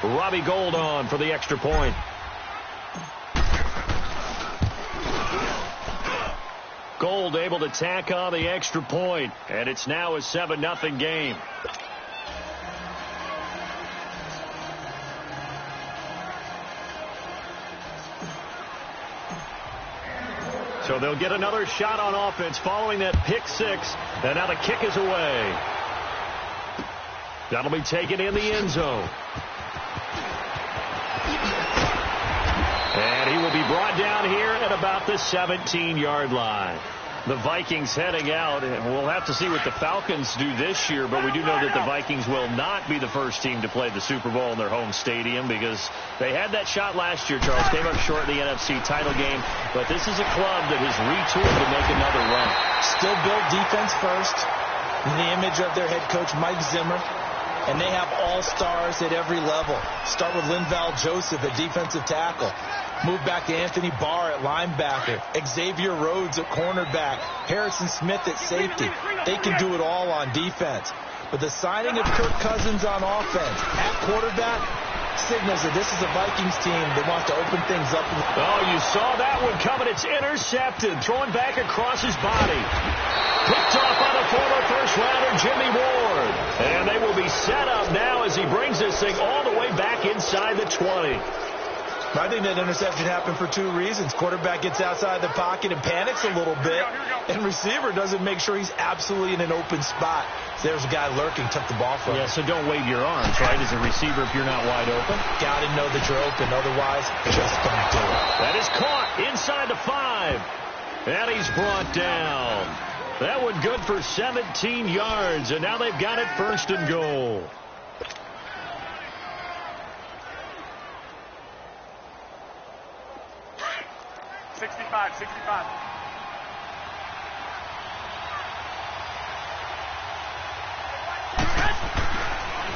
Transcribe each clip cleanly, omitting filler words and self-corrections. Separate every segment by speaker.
Speaker 1: Robbie Gould on for the extra point. Gould able to tack on the extra point, and it's now a 7-0 game. So they'll get another shot on offense following that pick six, and now the kick is away. That'll be taken in the end zone. And he will be brought down here at about the 17-yard line. The Vikings heading out, and we'll have to see what the Falcons do this year, but we do know that the Vikings will not be the first team to play the Super Bowl in their home stadium because they had that shot last year, Charles. Came up short in the NFC title game, but this is a club that has retooled to make another run.
Speaker 2: Still build defense first, in the image of their head coach, Mike Zimmer, and they have all-stars at every level. Start with Linval Joseph at defensive tackle. Move back to Anthony Barr at linebacker. Xavier Rhodes at cornerback. Harrison Smith at safety. They can do it all on defense. But the signing of Kirk Cousins on offense at quarterback signals that this is a Vikings team that wants to open things up.
Speaker 1: Oh, you saw that one coming. It's intercepted. Throwing back across his body. Picked off by the former first-rounder Jimmy Ward. And they will be set up now as he brings this thing all the way back inside the 20.
Speaker 2: I think that interception happened for two reasons. Quarterback gets outside the pocket and panics a little bit, and receiver doesn't make sure he's absolutely in an open spot. So there's a guy lurking, took the ball from him.
Speaker 1: Yeah, so don't wave your arms, right, as a receiver if you're not wide open.
Speaker 2: Got to know that you're open. Otherwise, just don't do it.
Speaker 1: That is caught inside the 5. And he's brought down. That one good for 17 yards, and now they've got it 1st and goal.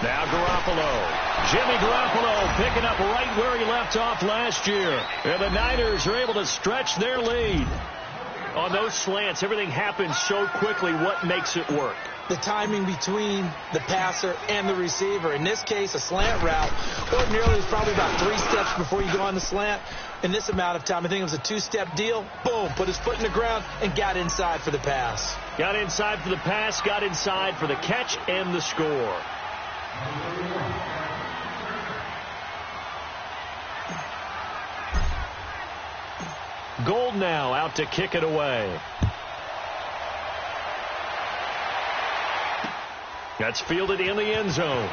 Speaker 1: Now Garoppolo. Jimmy Garoppolo picking up right where he left off last year. And the Niners are able to stretch their lead. On those slants, everything happens so quickly. What makes it work?
Speaker 2: The timing between the passer and the receiver. In this case, a slant route. Ordinarily, it's probably about 3 steps before you go on the slant. In this amount of time, I think it was a 2-step deal. Boom, put his foot in the ground and got inside for the pass.
Speaker 1: Got inside for the pass, got inside for the catch and the score. Gould now out to kick it away. That's fielded in the end zone.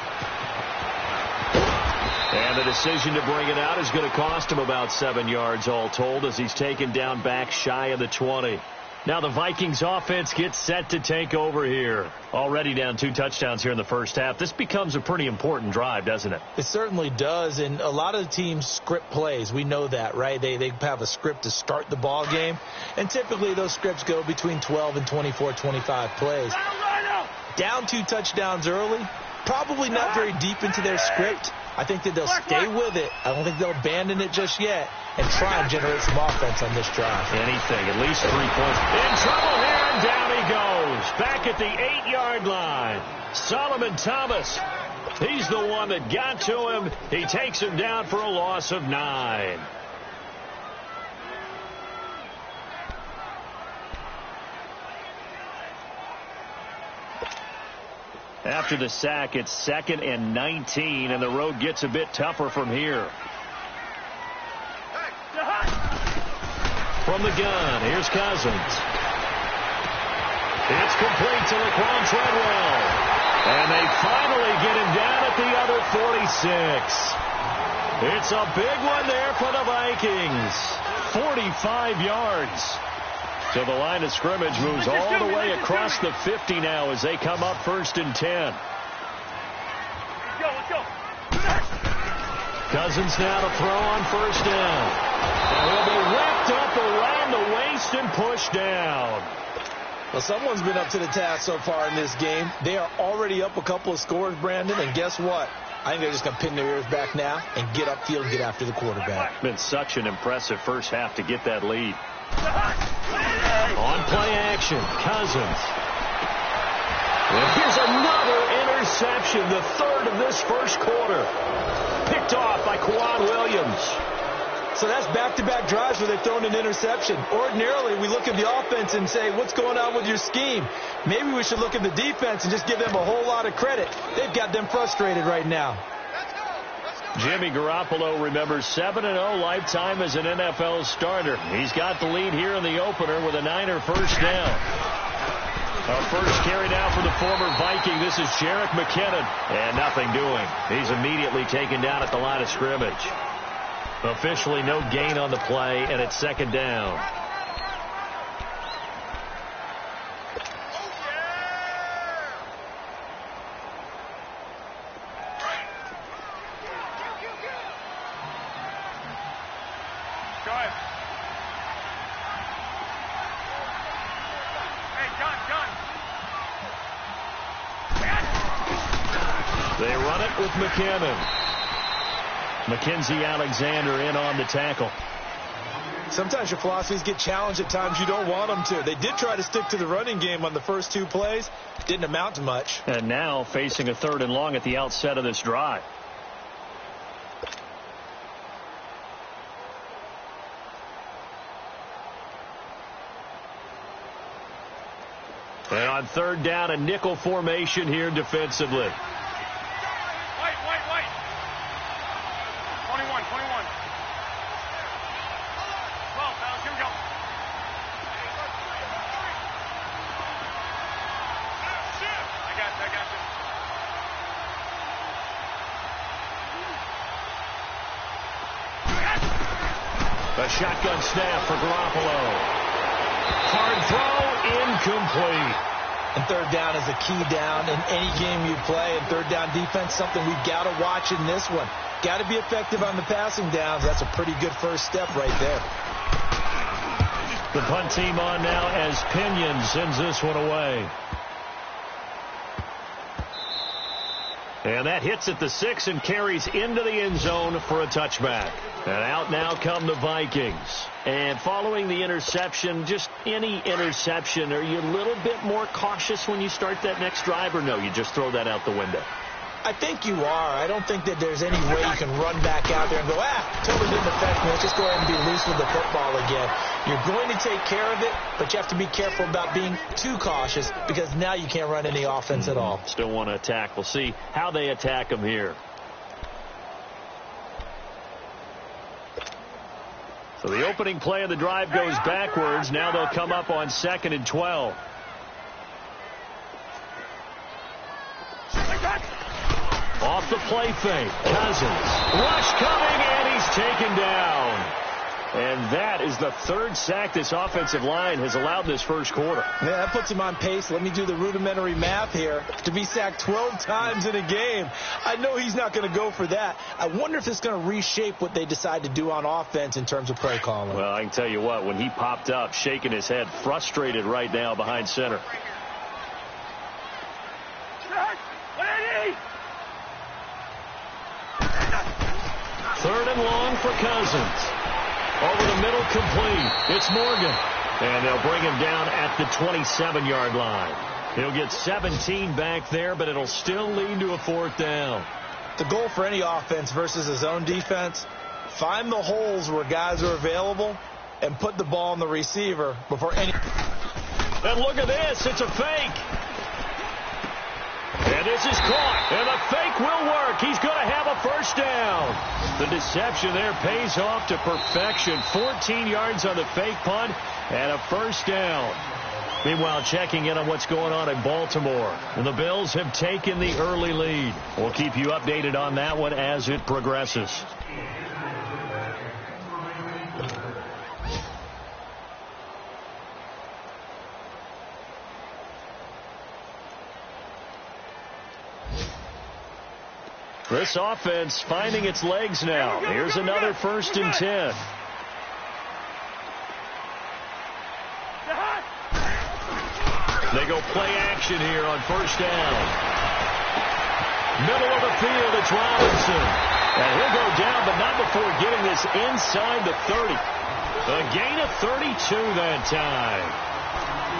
Speaker 1: And the decision to bring it out is going to cost him about 7 yards all told as he's taken down back shy of the 20. Now the Vikings offense gets set to take over here. Already down 2 touchdowns here in the first half. This becomes a pretty important drive, doesn't it?
Speaker 2: It certainly does, and a lot of the teams script plays. We know that, right? They have a script to start the ball game, and typically those scripts go between 12 and 24, 25 plays. Down 2 touchdowns early, probably not very deep into their script. I think that they'll stay with it. I don't think they'll abandon it just yet and try and generate some offense on this drive.
Speaker 1: Anything, at least 3 points. In trouble here, and down he goes. Back at the 8-yard line. Solomon Thomas, he's the one that got to him. He takes him down for a loss of 9. After the sack, it's 2nd and 19, and the road gets a bit tougher from here. From the gun, here's Cousins. It's complete to Laquan Treadwell. And they finally get him down at the other 46. It's a big one there for the Vikings. 45 yards. So the line of scrimmage moves all the way across the 50 now as they come up 1st and 10.
Speaker 3: Let's go.
Speaker 1: Cousins now to throw on 1st down. And he'll be wrapped up around the waist and pushed down.
Speaker 2: Well, someone's been up to the task so far in this game. They are already up a couple of scores, Brandon, and guess what? I think they're just going to pin their ears back now and get upfield and get after the quarterback.
Speaker 1: Been such an impressive first half to get that lead. On play action, Cousins. And here's another interception, the third of this first quarter. Picked off by Quan Williams.
Speaker 2: So that's back-to-back drives where they've thrown an interception. Ordinarily, we look at the offense and say, what's going on with your scheme? Maybe we should look at the defense and just give them a whole lot of credit. They've got them frustrated right now.
Speaker 1: Jimmy Garoppolo remembers 7-0 lifetime as an NFL starter. He's got the lead here in the opener with a Niner first down. Our first carry now for the former Viking. This is Jerick McKinnon. And nothing doing. He's immediately taken down at the line of scrimmage. Officially no gain on the play, and it's second down. They run it with McKinnon. Mackenzie Alexander in on the tackle.
Speaker 2: Sometimes your philosophies get challenged at times you don't want them to. They did try to stick to the running game on the first two plays. Didn't amount to much.
Speaker 1: And now facing a 3rd and long at the outset of this drive. And on 3rd down, a nickel formation here defensively.
Speaker 3: White. 21. 12, here we go. I got you.
Speaker 1: A shotgun snap for Garoppolo. Hard throw, incomplete.
Speaker 2: And 3rd down is a key down in any game you play. And 3rd down defense, something we've got to watch in this one. Got to be effective on the passing downs. That's a pretty good first step right there.
Speaker 1: The punt team on now as Pinion sends this one away. And that hits at the 6 and carries into the end zone for a touchback. And out now come the Vikings. And following the interception, just any interception, are you a little bit more cautious when you start that next drive, or no, you just throw that out the window?
Speaker 2: I think you are. I don't think that there's any way you can run back out there and go, totally didn't affect me. Let's just go ahead and be loose with the football again. You're going to take care of it, but you have to be careful about being too cautious because now you can't run any offense at all.
Speaker 1: Still want to attack. We'll see how they attack them here. So the opening play of the drive goes backwards. Now they'll come up on 2nd and 12. Off the play fake. Cousins. Rush coming, and he's taken down. And that is the 3rd sack this offensive line has allowed this first quarter.
Speaker 2: Yeah, that puts him on pace. Let me do the rudimentary math here. To be sacked 12 times in a game, I know he's not going to go for that. I wonder if it's going to reshape what they decide to do on offense in terms of play calling.
Speaker 1: Well, I can tell you what, when he popped up, shaking his head, frustrated right now behind center. Third and long for Cousins. Over the middle, complete. It's Morgan. And they'll bring him down at the 27-yard line. He'll get 17 back there, but it'll still lead to a 4th down.
Speaker 2: The goal for any offense versus his own defense, find the holes where guys are available and put the ball on the receiver before any...
Speaker 1: And look at this. It's a fake. And this is caught. And the fake will work. He's going to have a first down. The deception there pays off to perfection. 14 yards on the fake punt and a first down. Meanwhile, checking in on what's going on in Baltimore. And the Bills have taken the early lead. We'll keep you updated on that one as it progresses. This offense finding its legs now. Here's another 1st and 10. They go play action here on 1st down. Middle of the field, it's Robinson. And he'll go down, but not before getting this inside the 30. A gain of 32 that time.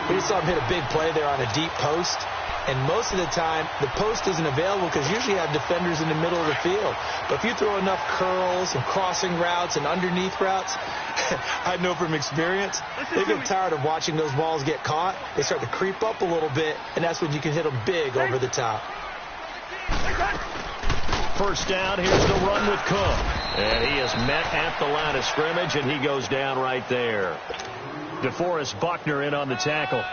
Speaker 2: We saw him hit a big play there on a deep post. And most of the time, the post isn't available because usually you have defenders in the middle of the field. But if you throw enough curls and crossing routes and underneath routes, I know from experience, they get tired of watching those balls get caught. They start to creep up a little bit, and that's when you can hit them big over the top.
Speaker 1: First down, here's the run with Cook. And he is met at the line of scrimmage, and he goes down right there. DeForest Buckner in on the tackle.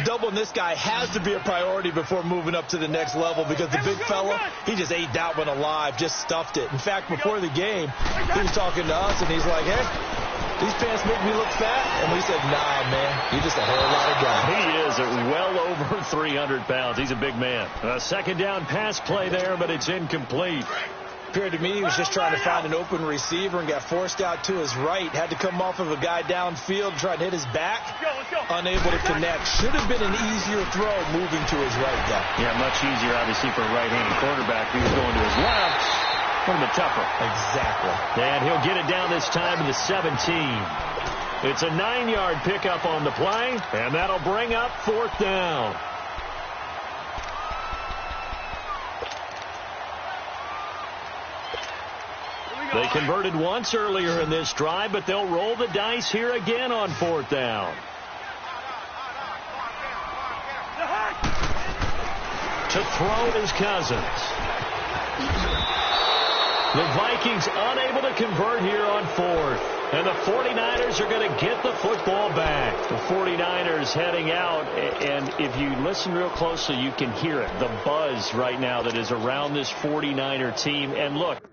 Speaker 2: Doubling this guy has to be a priority before moving up to the next level because the big fella, he just ate that one alive, just stuffed it. In fact, before the game, he was talking to us, and he's like, hey, these pants make me look fat. And we said, nah, man, you're just a whole lot of guy.
Speaker 1: He is well over 300 pounds. He's a big man. A second down pass play there, but it's incomplete.
Speaker 2: Appeared to me he was just trying to find an open receiver and got forced out to his right. Had to come off of a guy downfield, try to hit his back. Unable to connect. Should have been an easier throw moving to his right, though.
Speaker 1: Yeah, much easier, obviously, for a right-handed quarterback. He was going to his left. A little bit tougher.
Speaker 2: Exactly.
Speaker 1: And he'll get it down this time to the 17. It's a 9-yard pickup on the play, and that'll bring up fourth down. They converted once earlier in this drive, but they'll roll the dice here again on fourth down. To throw is Cousins. The Vikings unable to convert here on fourth. And the 49ers are going to get the football back. The 49ers heading out, and if you listen real closely, you can hear it. The buzz right now that is around this 49er team. And look,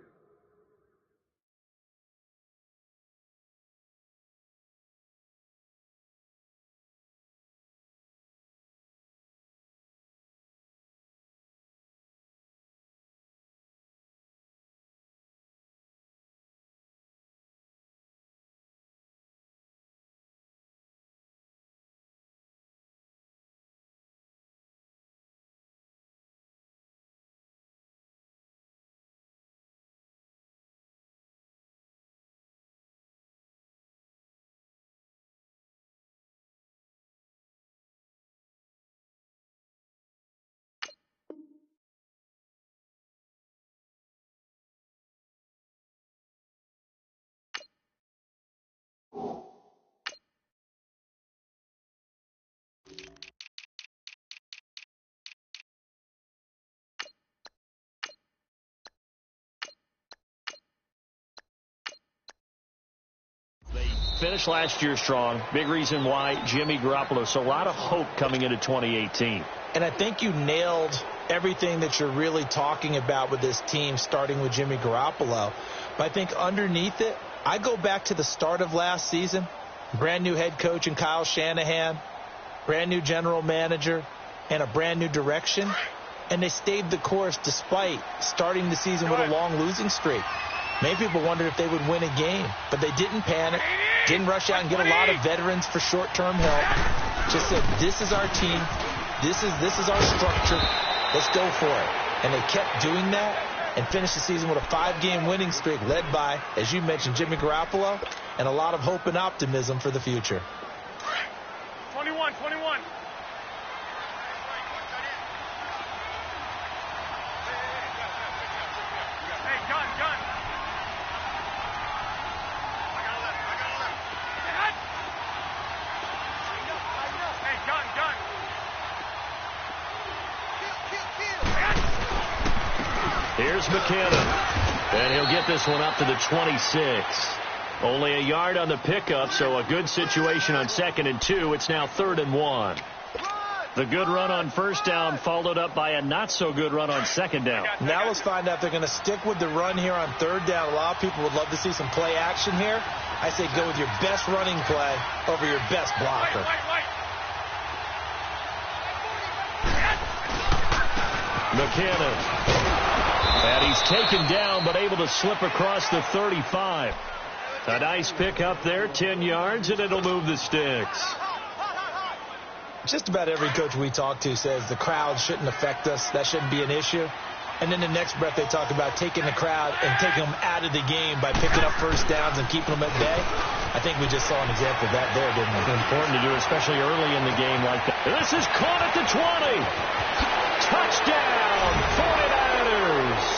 Speaker 1: finished last year strong. Big reason why, Jimmy Garoppolo. So a lot of hope coming into 2018.
Speaker 2: And I think you nailed everything that you're really talking about with this team, starting with Jimmy Garoppolo. But I think underneath it, I go back to the start of last season. Brand new head coach in Kyle Shanahan, brand new general manager, and a brand new direction. And they stayed the course despite starting the season with a long losing streak. Many people wondered if they would win a game, but they didn't panic, didn't rush out and get a lot of veterans for short-term help. Just said, this is our team, this is our structure, let's go for it. And they kept doing that and finished the season with a 5-game winning streak led by, as you mentioned, Jimmy Garoppolo, and a lot of hope and optimism for the future.
Speaker 3: 21. Hey, gun.
Speaker 1: Here's McKinnon, and he'll get this one up to the 26. Only a yard on the pickup, so a good situation on 2nd and 2. It's now 3rd and 1. The good run on first down followed up by a not-so-good run on 2nd down.
Speaker 2: Now let's find out if they're going to stick with the run here on 3rd down. A lot of people would love to see some play action here. I say go with your best running play over your best blocker.
Speaker 1: McKinnon. And he's taken down, but able to slip across the 35. A nice pick up there, 10 yards, and it'll move the sticks.
Speaker 2: Just about every coach we talk to says the crowd shouldn't affect us. That shouldn't be an issue. And then the next breath they talk about taking the crowd and taking them out of the game by picking up first downs and keeping them at bay. I think we just saw an example of that there, didn't we?
Speaker 1: It's important to do, especially early in the game like that. This is caught at the 20. Touchdown, 49ers.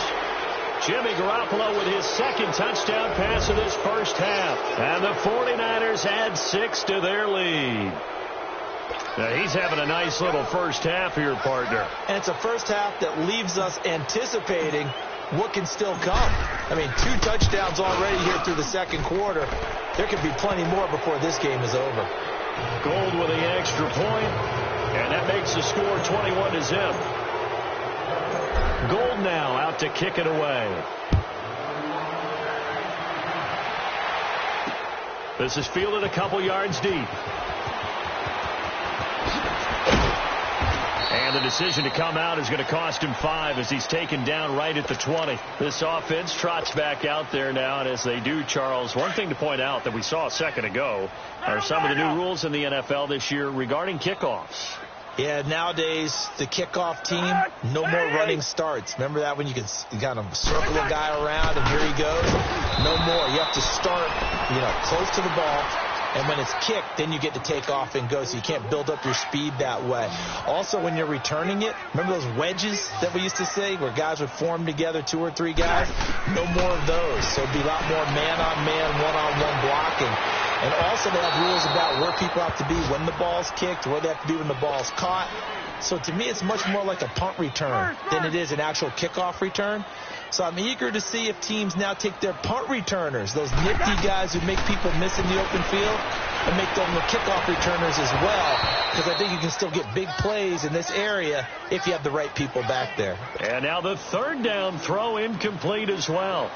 Speaker 1: Jimmy Garoppolo with his second touchdown pass of this first half. And the 49ers add 6 to their lead. Now he's having a nice little first half here, partner.
Speaker 2: And it's a first half that leaves us anticipating what can still come. I mean, 2 touchdowns already here through the second quarter. There could be plenty more before this game is over.
Speaker 1: Gold with the extra point, and that makes the score 21-0. Gold now out to kick it away. This is fielded a couple yards deep. And the decision to come out is going to cost him 5 as he's taken down right at the 20. This offense trots back out there now, and as they do, Charles, one thing to point out that we saw a second ago are some of the new rules in the NFL this year regarding kickoffs.
Speaker 2: Yeah, nowadays, the kickoff team, no more running starts. Remember that when you can kind of circle a guy around and here he goes? No more. You have to start, close to the ball. And when it's kicked, then you get to take off and go, so you can't build up your speed that way. Also, when you're returning it, remember those wedges that we used to say where guys would form together, 2 or 3 guys? No more of those. So it'd be a lot more man-on-man, one-on-one blocking. And also they have rules about where people have to be when the ball's kicked, where they have to be when the ball's caught. So to me, it's much more like a punt return than it is an actual kickoff return. So I'm eager to see if teams now take their punt returners, those nifty guys who make people miss in the open field, and make them the kickoff returners as well, because I think you can still get big plays in this area if you have the right people back there.
Speaker 1: And now the third down throw incomplete as well.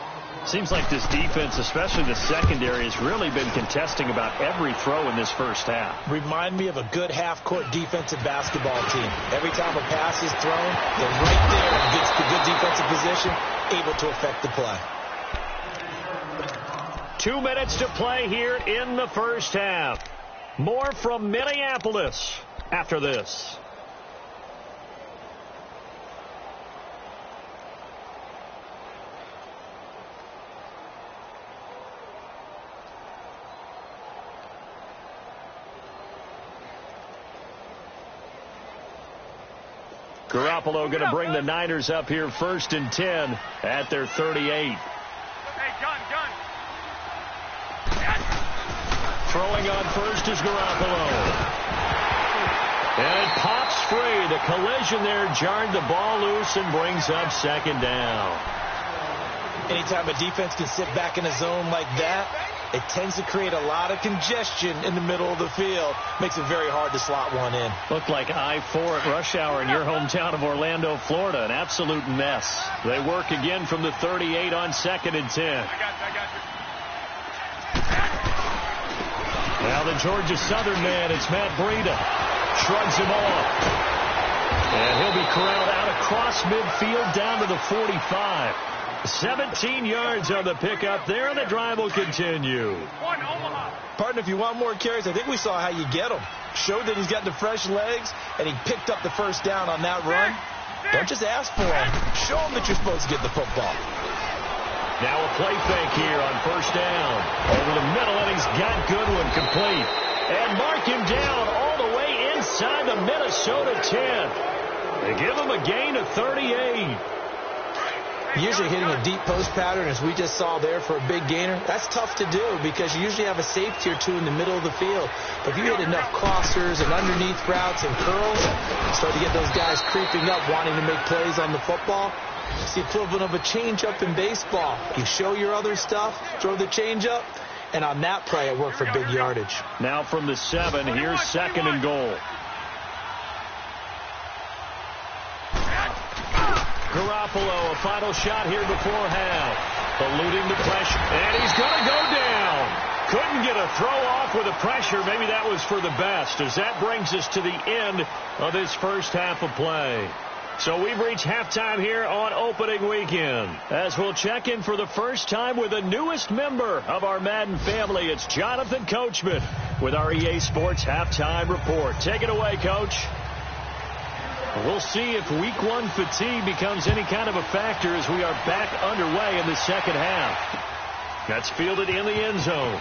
Speaker 1: Seems like this defense, especially the secondary, has really been contesting about every throw in this first half.
Speaker 2: Remind me of a good half-court defensive basketball team. Every time a pass is thrown, they're right there in good defensive position, able to affect the play.
Speaker 1: 2 minutes to play here in the first half. More from Minneapolis after this. Garoppolo going to bring the Niners up here 1st and 10 at their 38.
Speaker 3: Hey, gun.
Speaker 1: Throwing on first is Garoppolo. And it pops free. The collision there jarred the ball loose and brings up 2nd down.
Speaker 2: Anytime a defense can sit back in a zone like that, it tends to create a lot of congestion in the middle of the field. Makes it very hard to slot one in.
Speaker 1: Looked like I-4 at rush hour in your hometown of Orlando, Florida. An absolute mess. They work again from the 38 on 2nd and 10.
Speaker 3: I got you.
Speaker 1: Now the Georgia Southern man, it's Matt Breida. Shrugs him off. And he'll be corralled out across midfield down to the 45. 17 yards on the pickup there, and the drive will continue.
Speaker 3: One, Omaha.
Speaker 2: Partner, if you want more carries, I think we saw how you get them. Showed that he's got the fresh legs, and he picked up the first down on that run. Don't just ask for him. Show him that you're supposed to get the football.
Speaker 1: Now a play fake here on 1st down. Over the middle, and he's got Goodwin complete. And mark him down all the way inside the Minnesota 10. They give him a gain of 38.
Speaker 2: Usually hitting a deep post pattern, as we just saw there, for a big gainer, that's tough to do because you usually have a safety or 2 in the middle of the field. But if you hit enough crossers and underneath routes and curls, start to get those guys creeping up, wanting to make plays on the football. It's the equivalent of a change-up in baseball. You show your other stuff, throw the change-up, and on that play, it worked for big yardage.
Speaker 1: Now from the 7, here's 2nd and goal. Garoppolo, a final shot here before half. Eluding the pressure, and he's going to go down. Couldn't get a throw off with the pressure. Maybe that was for the best, as that brings us to the end of this first half of play. So we've reached halftime here on opening weekend, as we'll check in for the first time with the newest member of our Madden family. It's Jonathan Coachman with our EA Sports Halftime Report. Take it away, Coach. We'll see if week one fatigue becomes any kind of a factor as we are back underway in the second half. That's fielded in the end zone.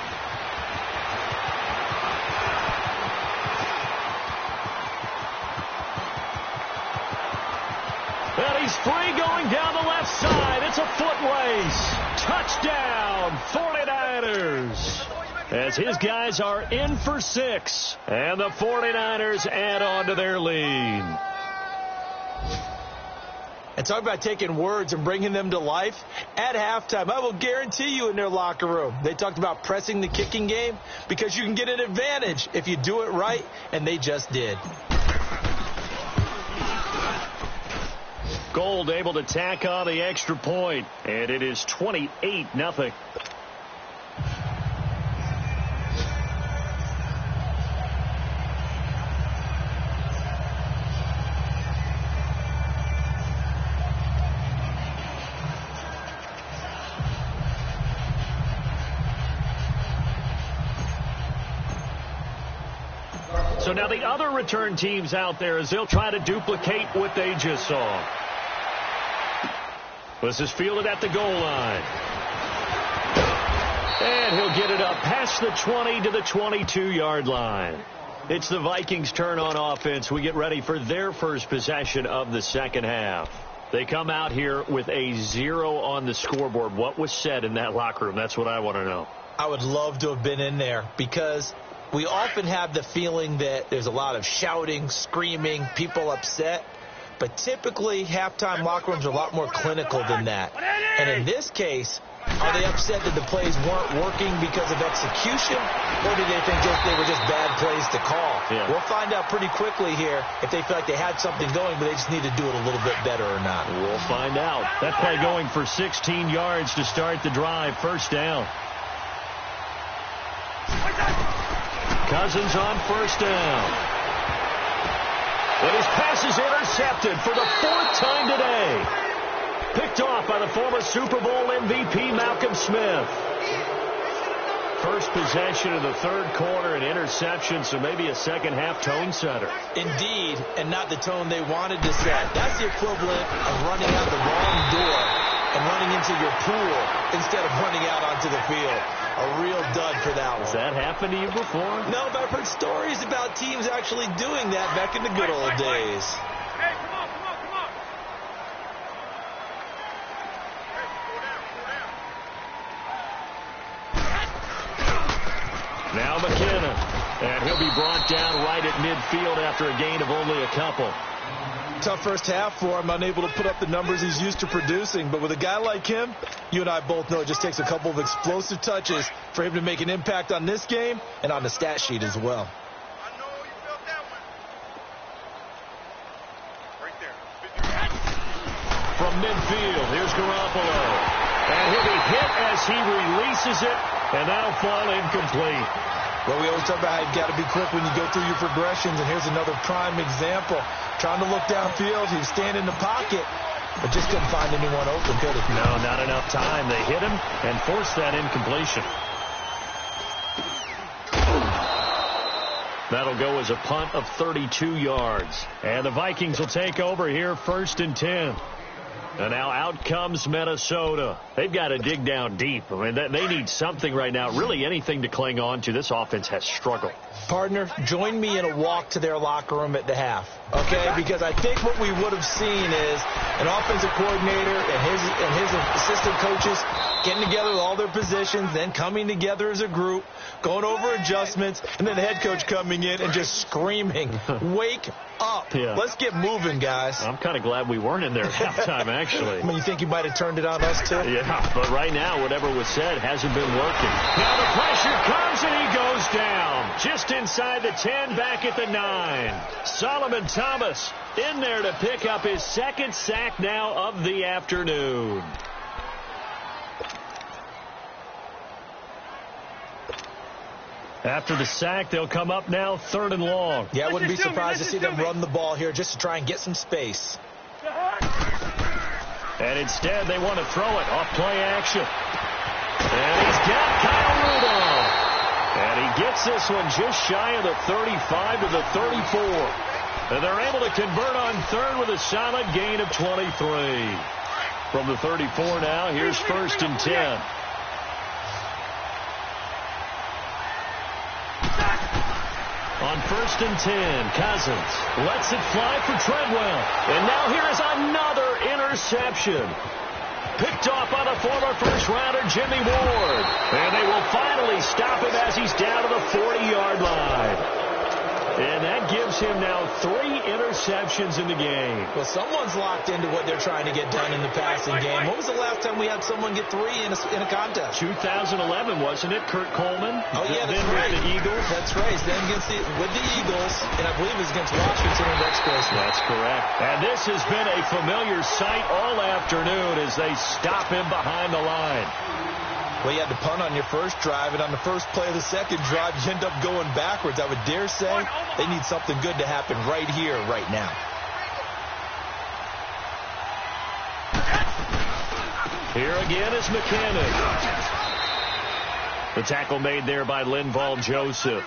Speaker 1: And he's free going down the left side. It's a foot race. Touchdown, 49ers. As his guys are in for 6. And the 49ers add on to their lead.
Speaker 2: And talk about taking words and bringing them to life. At halftime, I will guarantee you in their locker room, they talked about pressing the kicking game because you can get an advantage if you do it right, and they just did.
Speaker 1: Gold able to tack on the extra point, and it is 28-0. So now the other return teams out there as they'll try to duplicate what they just saw. This is fielded at the goal line. And he'll get it up past the 20 to the 22-yard line. It's the Vikings' turn on offense. We get ready for their first possession of the second half. They come out here with a 0 on the scoreboard. What was said in that locker room? That's what I want to know.
Speaker 2: I would love to have been in there because we often have the feeling that there's a lot of shouting, screaming, people upset. But typically, halftime locker rooms are a lot more clinical than that. And in this case, are they upset that the plays weren't working because of execution? Or do they think they were just bad plays to call?
Speaker 1: Yeah.
Speaker 2: We'll find out pretty quickly here if they feel like they had something going, but they just need to do it a little bit better or not.
Speaker 1: We'll find out. That play going for 16 yards to start the drive. First down. Cousins on first down. But his pass is intercepted for the 4th time today. Picked off by the former Super Bowl MVP Malcolm Smith. First possession of the third quarter, an interception, so maybe a second half tone setter.
Speaker 2: Indeed, and not the tone they wanted to set. That's the equivalent of running out the wrong door and running into your pool instead of running out onto the field. A real dud for that one.
Speaker 1: Has that happened to you before?
Speaker 2: No, but I've heard stories about teams actually doing that back in the good old days.
Speaker 3: Hey, come on, come on, come on. Hey,
Speaker 1: Now McKinnon. And he'll be brought down right at midfield after a gain of only a couple.
Speaker 2: Tough first half for him, unable to put up the numbers he's used to producing. But with a guy like him, you and I both know it just takes a couple of explosive touches for him to make an impact on this game and on the stat sheet as well.
Speaker 3: I know you felt that one. Right there.
Speaker 1: From midfield, here's Garoppolo. And he'll be hit as he releases it, and that'll fall incomplete.
Speaker 2: Well, we always talk about how you've got to be quick when you go through your progressions, and here's another prime example. Trying to look downfield, he was standing in the pocket, but just couldn't find anyone open, could he?
Speaker 1: No, not enough time. They hit him and forced that incompletion. That'll go as a punt of 32 yards. And the Vikings will take over here, 1st and 10. And now out comes Minnesota. They've got to dig down deep. I mean, they need something right now, really anything to cling on to. This offense has struggled.
Speaker 2: Partner, join me in a walk to their locker room at the half, okay? Because I think what we would have seen is an offensive coordinator and his assistant coaches getting together with all their positions, then coming together as a group, going over adjustments, and then the head coach coming in and just screaming, wake up.
Speaker 1: Yeah.
Speaker 2: Let's get moving, guys.
Speaker 1: I'm kind of glad we weren't in there at halftime, actually.
Speaker 2: I mean, you think you might have turned it on us, too?
Speaker 1: Yeah, but right now, whatever was said hasn't been working. Now the pressure comes, and he goes down. Just inside the 10, back at the 9. Solomon Thomas in there to pick up his 2nd sack now of the afternoon. After the sack, they'll come up now 3rd and long.
Speaker 2: Yeah, I wouldn't be surprised to see them run the ball here just to try and get some space.
Speaker 1: And instead, they want to throw it off play action. And he's got Kyle Rudolph. And he gets this one just shy of the 35 to the 34. And they're able to convert on third with a solid gain of 23. From the 34 now, here's 1st and 10. On 1st and 10, Cousins lets it fly for Treadwell. And now here is another interception. Picked off on a former first-rounder, Jimmy Ward. And they will finally stop him as he's down to the 40-yard line. And that gives him now 3 interceptions in the game.
Speaker 2: Well, someone's locked into what they're trying to get done in the passing game. When was the last time we had someone get 3 in a contest?
Speaker 1: 2011, wasn't it? Kurt Coleman.
Speaker 2: Oh, yeah, that's right.
Speaker 1: With the Eagles.
Speaker 2: That's right. Then with the Eagles, and I believe it was against Washington and Rex Grossman.
Speaker 1: That's correct. And this has been a familiar sight all afternoon as they stop him behind the line.
Speaker 2: Well, you had to punt on your first drive, and on the first play of the second drive, you end up going backwards. I would dare say they need something good to happen right here, right now.
Speaker 1: Here again is Mechanic. The tackle made there by Linval Joseph.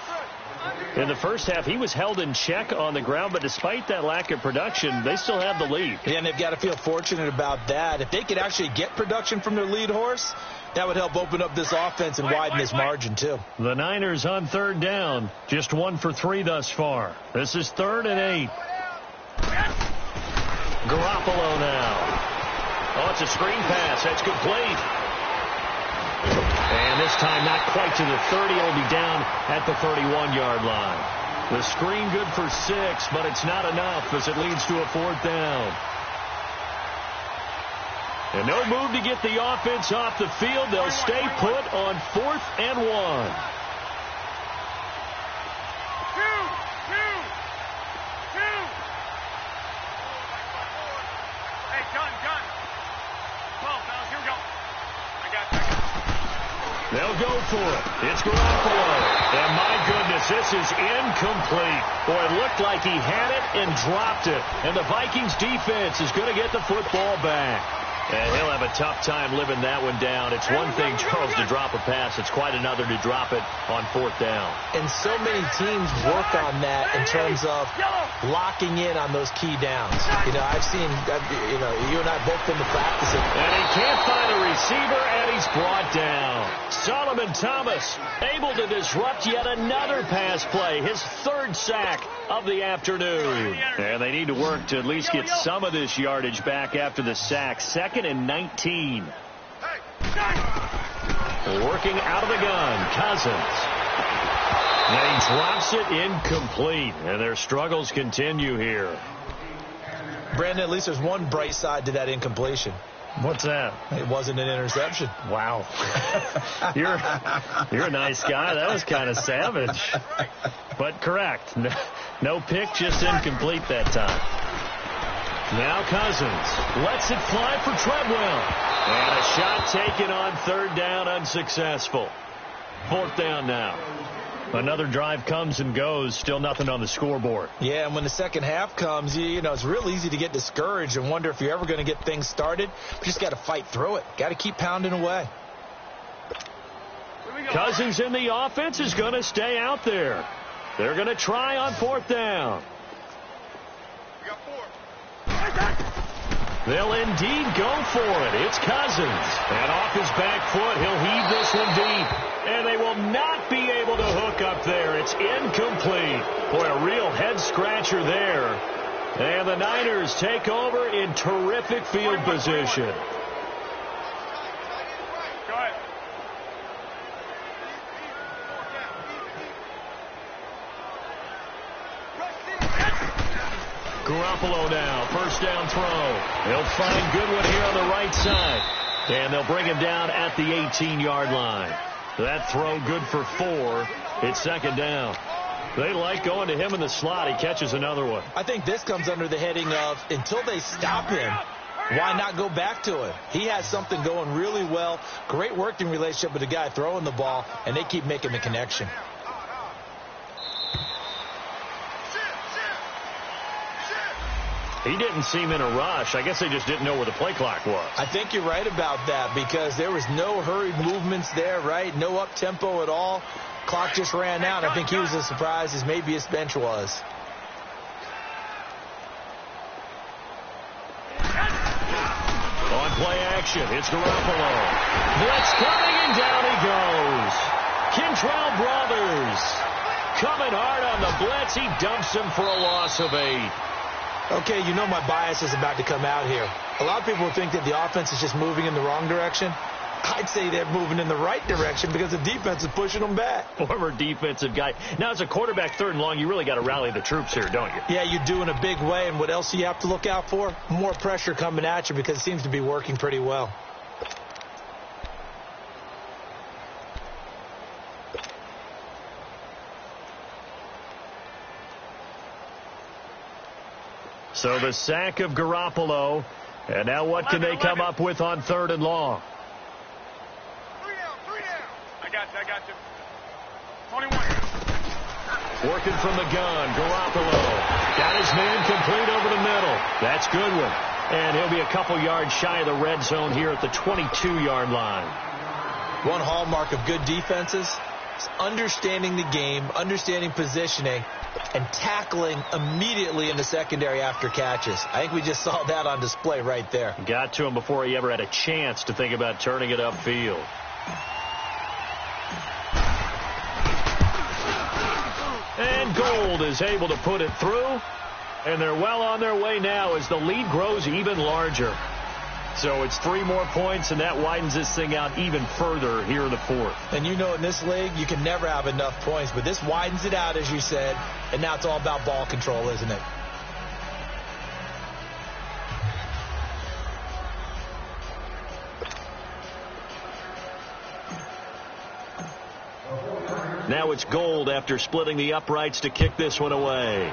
Speaker 1: In the first half, he was held in check on the ground, but despite that lack of production, they still have the lead.
Speaker 2: Yeah, and they've got to feel fortunate about that. If they could actually get production from their lead horse, that would help open up this offense and widen this margin, too.
Speaker 1: The Niners on 3rd down. Just 1 for 3 thus far. This is 3rd and 8. Garoppolo now. Oh, it's a screen pass. That's complete. And this time not quite to the 30. It'll be down at the 31-yard line. The screen good for 6, but it's not enough as it leads to a 4th down. And no move to get the offense off the field. They'll stay put on 4th and 1.
Speaker 3: Hey, gun. Well, fellas, here we go. I got it.
Speaker 1: They'll go for it. It's Garoppolo. And my goodness, this is incomplete. Boy, it looked like he had it and dropped it. And the Vikings defense is going to get the football back. And he'll have a tough time living that one down. It's one thing, Charles, to drop a pass. It's quite another to drop it on 4th down.
Speaker 2: And so many teams work on that in terms of locking in on those key downs. You know, I've seen, you and I both been to practice it.
Speaker 1: And he can't find a receiver, and he's brought down. Solomon Thomas able to disrupt yet another pass play. His 3rd sack of the afternoon. And they need to work to at least get some of this yardage back after the sack. 2nd and 19. Working out of the gun, Cousins. And he drops it incomplete. And their struggles continue here.
Speaker 2: Brandon, at least there's one bright side to that incompletion.
Speaker 1: What's that?
Speaker 2: It wasn't an interception.
Speaker 1: Wow. You're a nice guy. That was kind of savage. But correct. No pick, just incomplete that time. Now Cousins lets it fly for Treadwell. And a shot taken on 3rd down, unsuccessful. 4th down now. Another drive comes and goes, still nothing on the scoreboard.
Speaker 2: Yeah, and when the second half comes, you know, it's real easy to get discouraged and wonder if you're ever going to get things started. You just got to fight through it. Got to keep pounding away.
Speaker 1: Cousins in the offense is going to stay out there. They're going to try on 4th down.
Speaker 3: We got 4.
Speaker 1: They'll indeed go for it. It's Cousins. And off his back foot, he'll heave this one deep. And they will not be able to hook up there. It's incomplete. Boy, a real head-scratcher there. And the Niners take over in terrific field position.
Speaker 3: Go ahead.
Speaker 1: Garoppolo now, 1st down throw. They'll find Goodwin here on the right side. And they'll bring him down at the 18-yard line. That throw good for 4. It's 2nd down. They like going to him in the slot. He catches another one.
Speaker 2: I think this comes under the heading of until they stop him, why not go back to it? He has something going really well. Great working relationship with the guy throwing the ball, and they keep making the connection.
Speaker 1: He didn't seem in a rush. I guess they just didn't know where the play clock was.
Speaker 2: I think you're right about that because there was no hurried movements there, right? No up-tempo at all. Clock just ran out. I think he was as surprised as maybe his bench was.
Speaker 1: action. It's Garoppolo. Blitz coming, and down he goes. Kentrell Brothers coming hard on the blitz. He dumps him for a loss of 8.
Speaker 2: Okay, you know my bias is about to come out here. A lot of people think that the offense is just moving in the wrong direction. I'd say they're moving in the right direction because the defense is pushing them back.
Speaker 1: Former defensive guy. Now, as a quarterback, 3rd and long, you really got to rally the troops here, don't you?
Speaker 2: Yeah, you do in a big way. And what else do you have to look out for? More pressure coming at you because it seems to be working pretty well.
Speaker 1: So the sack of Garoppolo. And now what can they come up with on 3rd and long?
Speaker 3: 3 down. I got you. 21.
Speaker 1: Working from the gun, Garoppolo. Got his man complete over the middle. That's Goodwin. And he'll be a couple yards shy of the red zone here at the 22-yard line.
Speaker 2: One hallmark of good defenses is understanding the game, understanding positioning, and tackling immediately in the secondary after catches. I think we just saw that on display right there.
Speaker 1: Got to him before he ever had a chance to think about turning it upfield. And Gold is able to put it through. And they're well on their way now as the lead grows even larger. So it's 3 more points, and that widens this thing out even further here in the 4th.
Speaker 2: And you know in this league, you can never have enough points. But this widens it out, as you said. And now it's all about ball control, isn't it?
Speaker 1: Now it's Gold after splitting the uprights to kick this one away.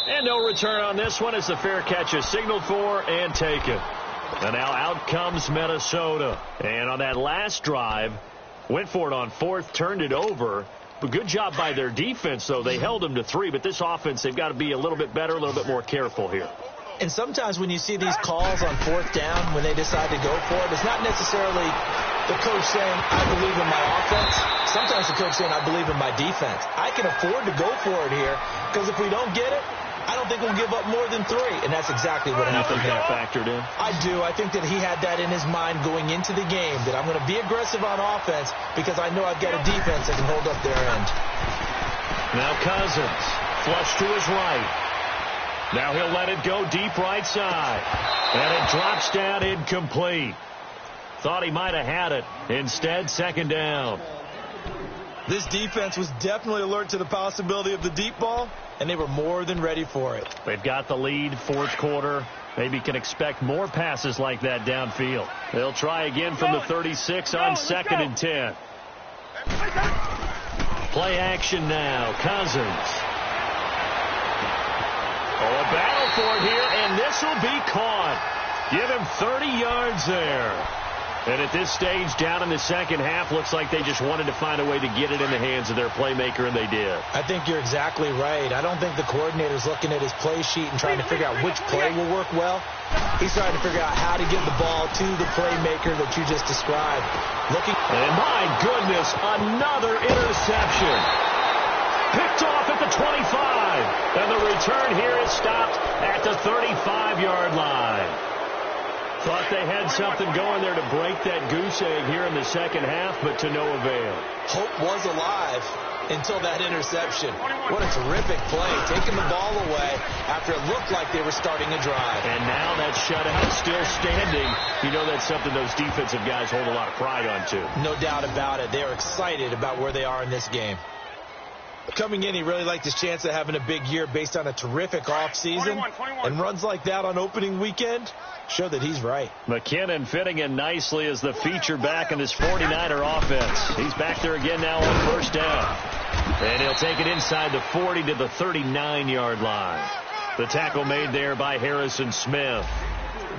Speaker 1: And no return on this one as the fair catch is signaled for and taken. And now out comes Minnesota. And on that last drive, went for it on 4th, turned it over. But good job by their defense, though. They held them to 3. But this offense, they've got to be a little bit better, a little bit more careful here.
Speaker 2: And sometimes when you see these calls on 4th down, when they decide to go for it, it's not necessarily the coach saying, I believe in my offense. Sometimes the coach saying, I believe in my defense. I can afford to go for it here because if we don't get it, I don't think we'll give up more than 3. And that's exactly what happened there.
Speaker 1: You think that factored in?
Speaker 2: I do. I think that he had that in his mind going into the game, that I'm going to be aggressive on offense because I know I've got a defense that can hold up their end.
Speaker 1: Now Cousins, flush to his right. Now he'll let it go deep right side. And it drops down incomplete. Thought he might have had it. Instead, 2nd down.
Speaker 2: This defense was definitely alert to the possibility of the deep ball, and they were more than ready for it.
Speaker 1: They've got the lead, 4th quarter. Maybe can expect more passes like that downfield. They'll try again from the 36 on 2nd and 10. Play action now. Cousins. Oh, a battle for it here, and this will be caught. Give him 30 yards there. And at this stage, down in the second half, looks like they just wanted to find a way to get it in the hands of their playmaker, and they did.
Speaker 2: I think you're exactly right. I don't think the coordinator's looking at his play sheet and trying to figure out which play will work well. He's trying to figure out how to get the ball to the playmaker that you just described.
Speaker 1: And my goodness, another interception. Picked off at the 25. And the return here is stopped at the 35-yard line. Thought they had something going there to break that goose egg here in the second half, but to no avail.
Speaker 2: Hope was alive until that interception. What a terrific play, taking the ball away after it looked like they were starting a drive.
Speaker 1: And now that shutout still standing. You know that's something those defensive guys hold a lot of pride on, too.
Speaker 2: No doubt about it. They're excited about where they are in this game. Coming in, he really liked his chance of having a big year based on a terrific offseason.
Speaker 3: 21.
Speaker 2: And runs like that on opening weekend show that he's right.
Speaker 1: McKinnon fitting in nicely as the feature back in this 49er offense. He's back there again now on 1st down. And he'll take it inside the 40 to the 39-yard line. The tackle made there by Harrison Smith.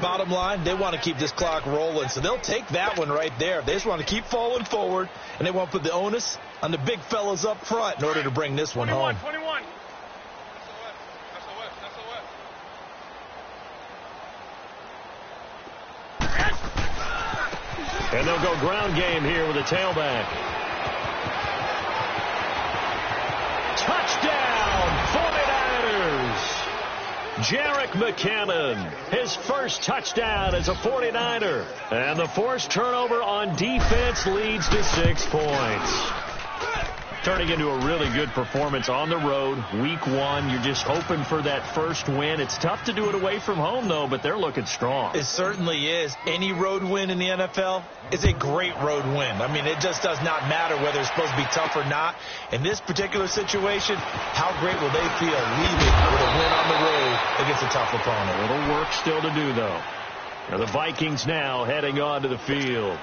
Speaker 2: Bottom line, they want to keep this clock rolling, so they'll take that one right there. They just want to keep falling forward, and they want to put the onus on the big fellas up front in order to bring this one home.
Speaker 3: 21.
Speaker 1: And they'll go ground game here with a tailback. Touchdown, 49ers. Jerick McCammon, his first touchdown as a 49er. And the forced turnover on defense leads to 6 points. Turning into a really good performance on the road. Week 1, you're just hoping for that first win. It's tough to do it away from home, though, but they're looking strong.
Speaker 2: It certainly is. Any road win in the NFL is a great road win. I mean, it just does not matter whether it's supposed to be tough or not. In this particular situation, how great will they feel leaving with a win on the road against a tough opponent?
Speaker 1: A little work still to do, though. Now the Vikings now heading onto the field.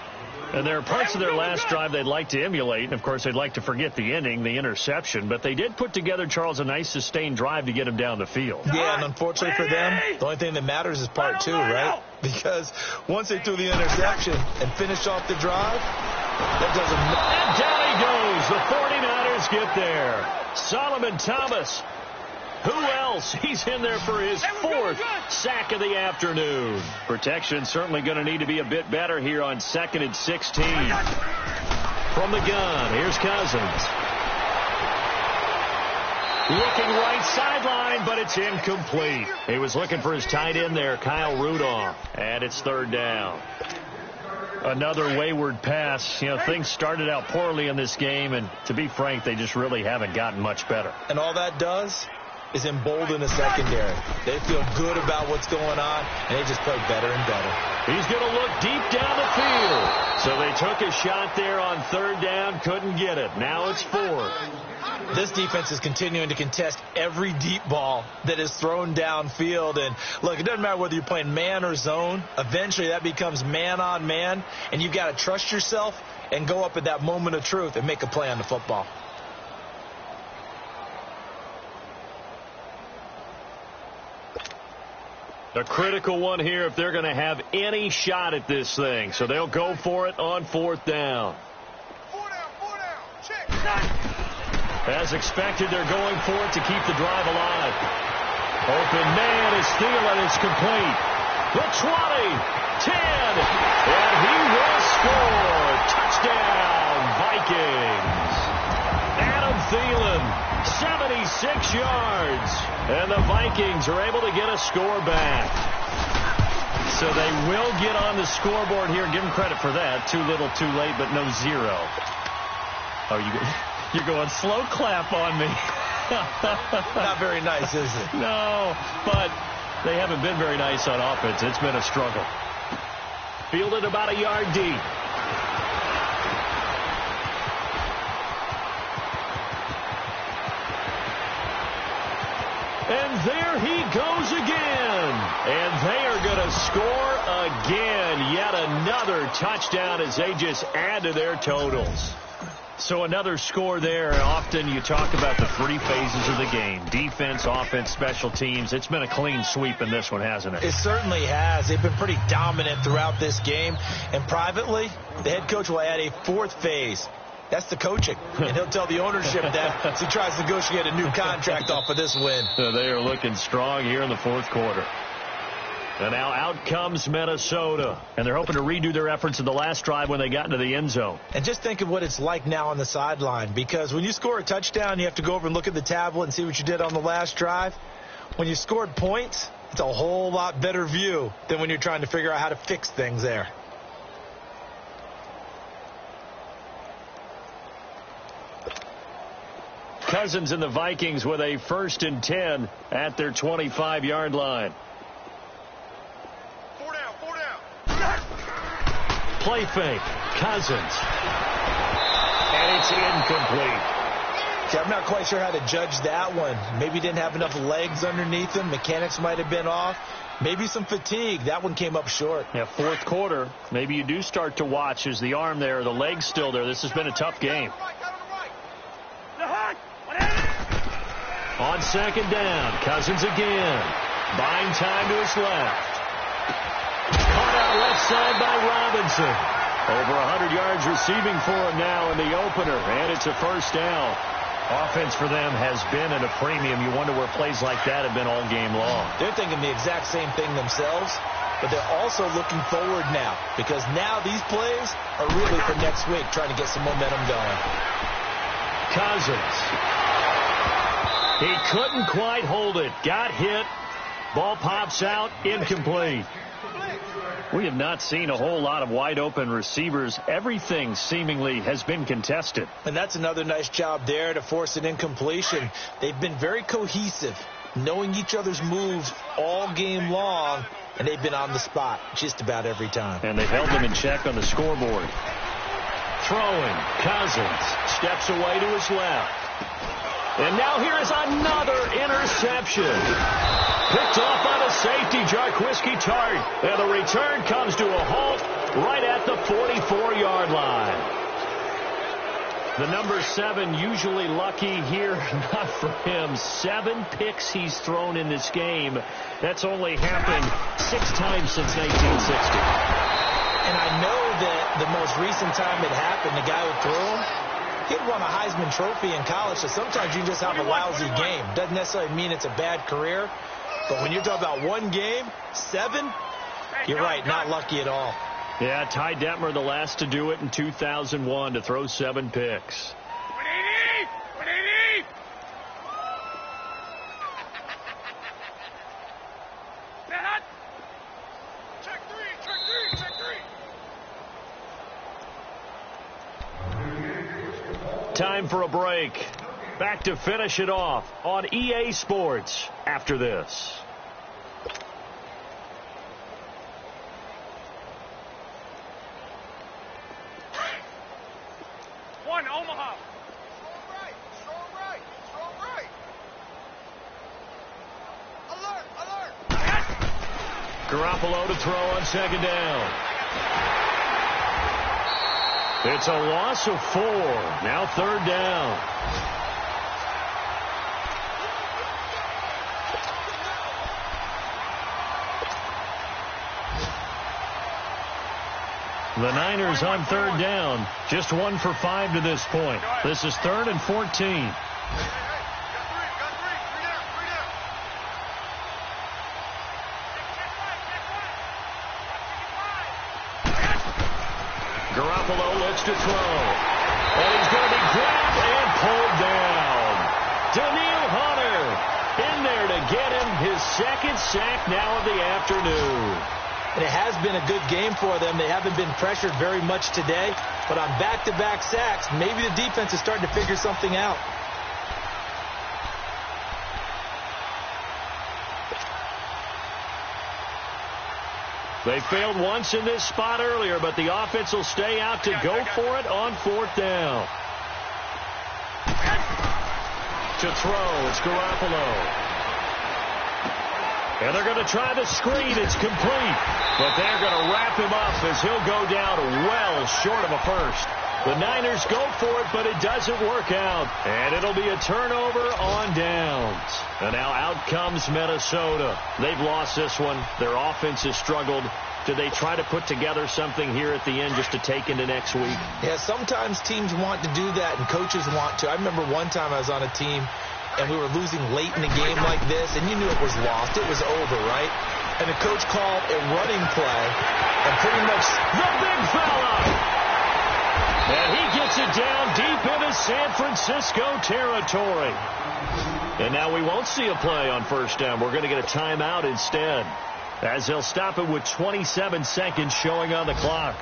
Speaker 1: And there are parts of their last drive they'd like to emulate. And, of course, they'd like to forget the ending, the interception. But they did put together, Charles, a nice sustained drive to get him down the field.
Speaker 2: Yeah, and unfortunately for them, the only thing that matters is part 2, right? Because once they threw the interception and finished off the drive, that doesn't matter.
Speaker 1: And down he goes. The 49ers get there. Solomon Thomas. Who else? He's in there for his 4th sack of the afternoon. Protection certainly going to need to be a bit better here on 2nd and 16. From the gun, here's Cousins. Looking right sideline, but it's incomplete. He was looking for his tight end there, Kyle Rudolph. And it's 3rd down. Another wayward pass. You know, things started out poorly in this game, and to be frank, they just really haven't gotten much better.
Speaker 2: And all that does is embolden the secondary. They feel good about what's going on, and they just play better and better.
Speaker 1: He's going to look deep down the field. So they took a shot there on 3rd down, couldn't get it. Now it's 4th.
Speaker 2: This defense is continuing to contest every deep ball that is thrown downfield. And, look, it doesn't matter whether you're playing man or zone. Eventually that becomes man on man, and you've got to trust yourself and go up at that moment of truth and make a play on the football.
Speaker 1: A critical one here if they're going to have any shot at this thing. So they'll go for it on 4th down.
Speaker 3: 4 down. Check.
Speaker 1: As expected, they're going for it to keep the drive alive. Open man is Thielen. It's complete. The 20, 10, and he will score. Touchdown, Vikings. Adam Thielen, 76 yards. And the Vikings are able to get a score back. So they will get on the scoreboard here. Give them credit for that. Too little, too late, but no 0. Oh, you're going slow clap on me.
Speaker 2: Not very nice, is it?
Speaker 1: No, but they haven't been very nice on offense. It's been a struggle. Fielded about a yard deep. And there he goes again. And they are going to score again. Yet another touchdown as they just add to their totals. So another score there. Often you talk about the 3 phases of the game. Defense, offense, special teams. It's been a clean sweep in this one, hasn't it?
Speaker 2: It certainly has. They've been pretty dominant throughout this game. And privately, the head coach will add a 4th phase. That's the coaching. And he'll tell the ownership that as he tries to negotiate a new contract off of this win.
Speaker 1: So they are looking strong here in the 4th quarter. And now out comes Minnesota. And they're hoping to redo their efforts in the last drive when they got into the end zone.
Speaker 2: And just think of what it's like now on the sideline. Because when you score a touchdown, you have to go over and look at the tablet and see what you did on the last drive. When you scored points, it's a whole lot better view than when you're trying to figure out how to fix things there.
Speaker 1: Cousins and the Vikings with a 1st and 10 at their 25-yard line.
Speaker 3: 4 down.
Speaker 1: Play fake. Cousins. And it's incomplete.
Speaker 2: See, I'm not quite sure how to judge that one. Maybe he didn't have enough legs underneath him. Mechanics might have been off. Maybe some fatigue. That one came up short.
Speaker 1: Yeah, 4th quarter. Maybe you do start to watch as the arm there, the leg's still there. This has been a tough game. On 2nd down, Cousins again. Buying time to his left. Caught out left side by Robinson. Over 100 yards receiving for him now in the opener, and it's a 1st down. Offense for them has been at a premium. You wonder where plays like that have been all game long.
Speaker 2: They're thinking the exact same thing themselves, but they're also looking forward now because now these plays are really for next week, trying to get some momentum going.
Speaker 1: Cousins. He couldn't quite hold it. Got hit. Ball pops out, incomplete. We have not seen a whole lot of wide-open receivers. Everything seemingly has been contested.
Speaker 2: And that's another nice job there to force an incompletion. They've been very cohesive, knowing each other's moves all game long, and they've been on the spot just about every time.
Speaker 1: And they've held them in check on the scoreboard. Throwing, Cousins steps away to his left. And now here is another interception. Picked off by the safety, Jarquiski Tart. And the return comes to a halt right at the 44-yard line. The number 7 usually lucky here. Not for him. 7 picks he's thrown in this game. That's only happened 6 times since 1960.
Speaker 2: And I know that the most recent time it happened, the guy who threw him, he'd won a Heisman Trophy in college, so sometimes you just have a lousy game. Doesn't necessarily mean it's a bad career. But when you're talking about one game, 7, you're right, not lucky at all.
Speaker 1: Yeah, Ty Detmer, the last to do it in 2001, to throw 7 picks.
Speaker 3: 180! 180! That. Check 3.
Speaker 1: Time for a break. Back to finish it off on EA Sports after this.
Speaker 3: One, Omaha.
Speaker 4: Strong right. Alert.
Speaker 1: Garoppolo to throw on second down. It's a loss of 4. Now third down. The Niners on third down. Just 1 for 5 to this point. This is 3rd and 14.
Speaker 4: Got three down.
Speaker 1: Garoppolo looks to throw. And he's going to be grabbed and pulled down. Daniil Hunter in there to get him his 2nd sack now of the afternoon.
Speaker 2: And it has been a good game for them. They haven't been pressured very much today. But on back-to-back sacks, maybe the defense is starting to figure something out.
Speaker 1: They failed once in this spot earlier, but the offense will stay out to go for it on 4th down. To throw, it's Garoppolo. And they're going to try the screen. It's complete. But they're going to wrap him up as he'll go down well short of a first. The Niners go for it, but it doesn't work out. And it'll be a turnover on downs. And now out comes Minnesota. They've lost this one. Their offense has struggled. Do they try to put together something here at the end just to take into next week?
Speaker 2: Yeah, sometimes teams want to do that and coaches want to. I remember one time I was on a team and we were losing late in the game like this, and you knew it was lost. It was over, right? And the coach called a running play, and pretty much
Speaker 1: the big fella! And he gets it down deep into San Francisco territory. And now we won't see a play on first down. We're going to get a timeout instead, as they'll stop it with 27 seconds showing on the clock.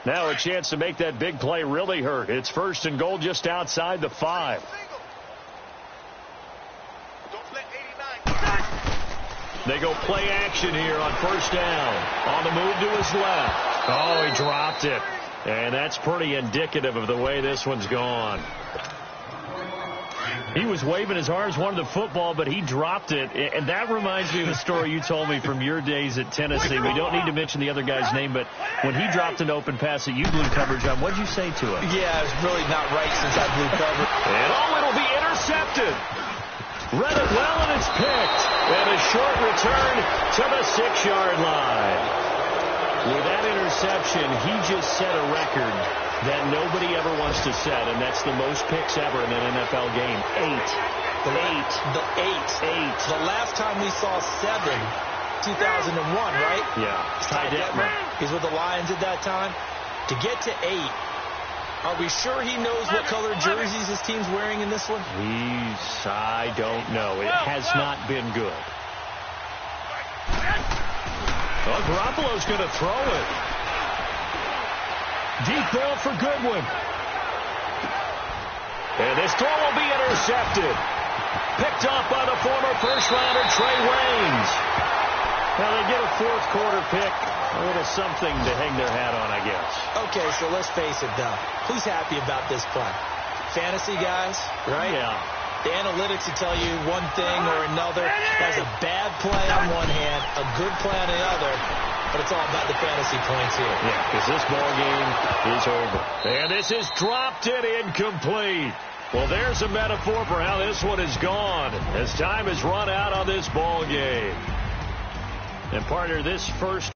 Speaker 1: Now a chance to make that big play really hurt. It's 1st and goal just outside the 5. They go play action here on first down. On the move to his left. Oh, he dropped it. And that's pretty indicative of the way this one's gone. He was waving his arms, wanted the football, but he dropped it. And that reminds me of a story you told me from your days at Tennessee. We don't need to mention the other guy's name, but when he dropped an open pass that you blew coverage on, what did you say to him?
Speaker 2: Yeah, it's really not right since I blew coverage.
Speaker 1: And it'll be intercepted. Read it well, and it's picked. And a short return to the 6-yard line. With that interception, he just set a record that nobody ever wants to set, and that's the most picks ever in an NFL game. 8.
Speaker 2: The last time we saw 7, 2001, right?
Speaker 1: Yeah.
Speaker 2: Ty Detmer. He's with the Lions at that time. To get to 8, are we sure he knows what color jerseys his team's wearing in this one?
Speaker 1: I don't know. It has not been good. Well, Garoppolo's going to throw it. Deep ball for Goodwin. And this throw will be intercepted. Picked up by the former first-rounder Trey Waynes. Well, they get a fourth-quarter pick. A little something to hang their hat on, I guess.
Speaker 2: Okay, so let's face it, though. Who's happy about this play? Fantasy guys, right?
Speaker 1: Yeah.
Speaker 2: The analytics will tell you one thing or another. That's a bad play on one hand, a good play on the other. But it's all about the fantasy points here.
Speaker 1: Yeah, because this ball game is over. And this is dropped and incomplete. Well, there's a metaphor for how this one is gone as time has run out on this ball game. And partner, this first